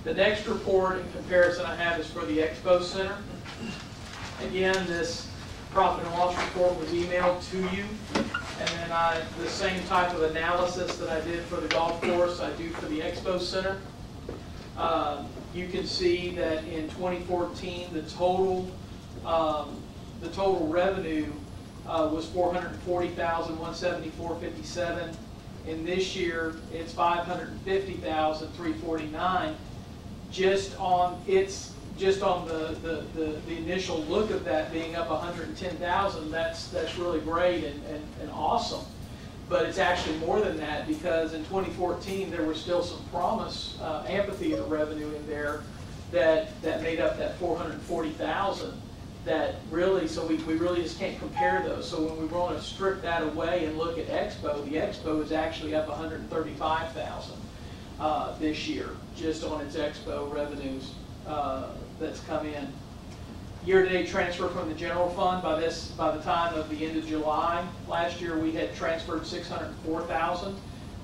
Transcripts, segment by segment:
The next report in comparison I have is for the Expo Center. Again, this profit and loss report was emailed to you, and then the same type of analysis that I did for the golf course I do for the Expo Center. You can see that in 2014 the total revenue was $440,174.57. In this year, it's $550,349. Just on the initial look of that being up $110,000, that's really great and awesome. But it's actually more than that, because in 2014 there was still some promise amphitheater revenue in there that made up that $440,000. That really, so we really just can't compare those. So when we want to strip that away and look at Expo, the Expo is actually up $135,000 this year, just on its Expo revenues that's come in. Year-to-date transfer from the general fund, by the time of the end of July last year, we had transferred $604,000.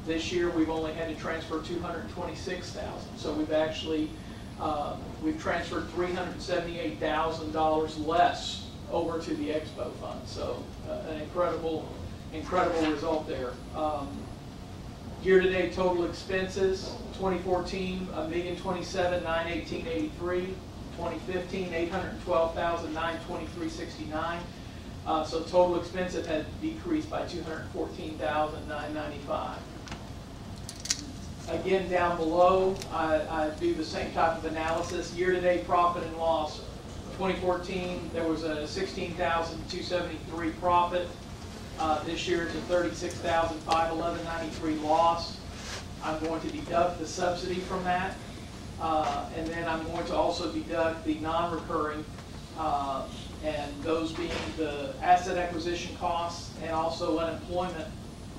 This year, we've only had to transfer $226,000. So we've actually we've transferred $378,000 less over to the Expo fund. So an incredible result there. Year-to-date total expenses: 2014, $1,027,918.83. 2015, $812,923.69. So total expenses had decreased by $214,995. Again, down below, I do the same type of analysis. Year-to-date profit and loss. 2014, there was a $16,273 profit. This year, it's a $36,511.93 loss. I'm going to deduct the subsidy from that. And then I'm going to also deduct the non-recurring, and those being the asset acquisition costs and also unemployment.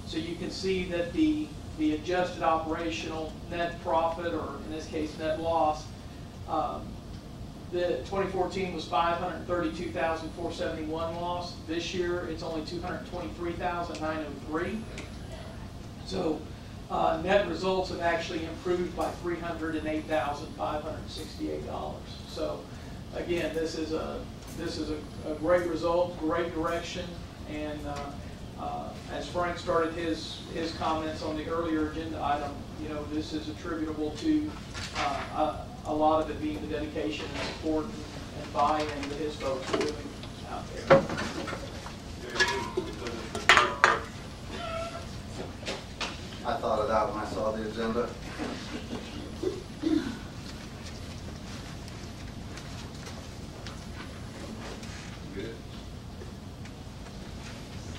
So you can see that the adjusted operational net profit, or in this case net loss, the 2014 was $532,471 loss. This year it's only $223,903. So net results have actually improved by $308,568. So again, this is a great result, great direction, and as Frank started his comments on the earlier agenda item, you know, this is attributable to a lot of it being the dedication and support and buy-in that his folks are doing out there. I thought of that when I saw the agenda. Good.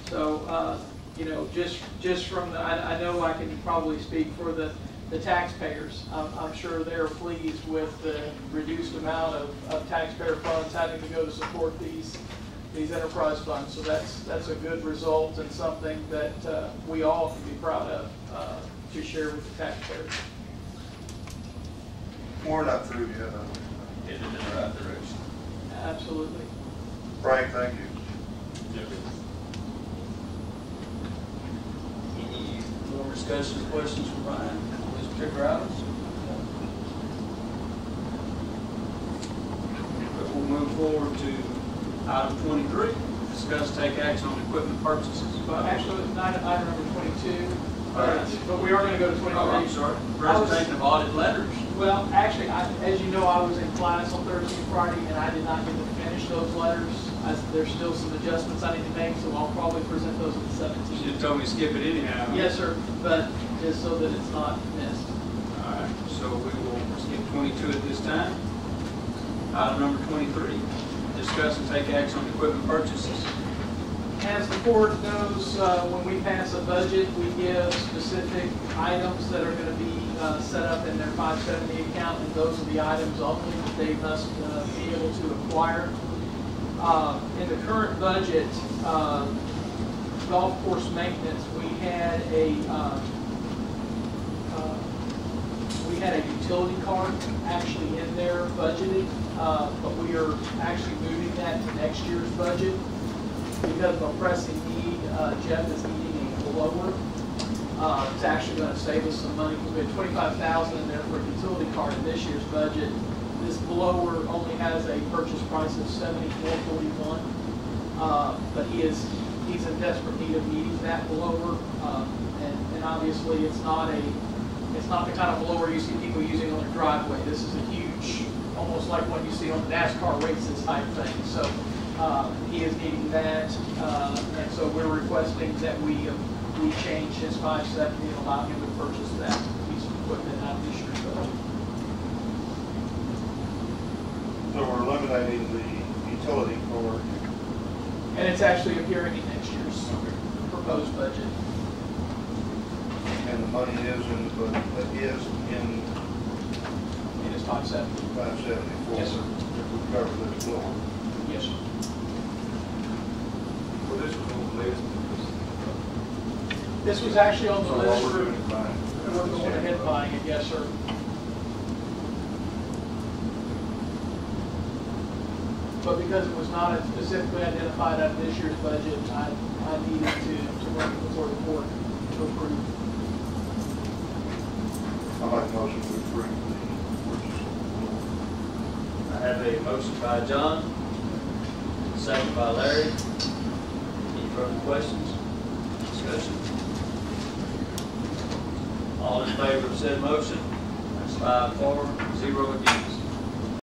So, you know, just from the, I know I can probably speak for the taxpayers. I'm sure they're pleased with the reduced amount of taxpayer funds having to go to support these enterprise funds. So that's a good result and something that we all can be proud of to share with the taxpayers. We're not through yet. Headed in the right direction. Absolutely. Frank, thank you. Yep. Any more discussion or questions from Brian on this particular item? But we'll move forward to item 23. Discuss, take action on equipment purchases. Well, actually, it's not item number 22. All right. But we are going to go to 23. Oh, I'm sorry. Presentation of audit letters. Well, actually, as you know, I was in class on Thursday and Friday, and I did not get to finish those letters. There's still some adjustments I need to make, so I'll probably present those on the 17th. You told me to skip it anyhow. Yes, sir, but just so that it's not missed. All right, so we will skip 22 at this time. Item number 23, discuss and take action on equipment purchases. As the board knows, when we pass a budget, we give specific items that are going to be set up in their 570 account, and those are the items only that they must be able to acquire. In the current budget, golf course maintenance, we had a utility cart actually in there budgeted, but we are actually moving that to next year's budget because of a pressing need. Jeff is needing a blower, It's actually going to save us some money because we had $25,000 in there for a utility cart in this year's budget. This blower only has a purchase price of $74.41, but he's in desperate need of needing that blower, and obviously it's not the kind of blower you see people using on their driveway. This is a huge, almost like what you see on the NASCAR races type thing. So he is needing that, and so we're requesting that we change his 570 and allow him to purchase that piece of equipment out of this year's budget. So we're eliminating the utility cord. And it's actually appearing in next year's proposed budget. And the money is in, but it is in It is 570. 574. Yes, sir. If we cover this floor. Yes, sir. Well, this was on the list. This was actually on the So list what for, we're doing is buying. we're going ahead and buying it, yes, sir. But because it was not specifically identified out of this year's budget, I needed to run it before the board to approve. I make a motion to approve the purchase of the floor. I have a motion by John, second by Larry. Any further questions? Discussion? All in favor of said motion? That's 5 for, 0 against.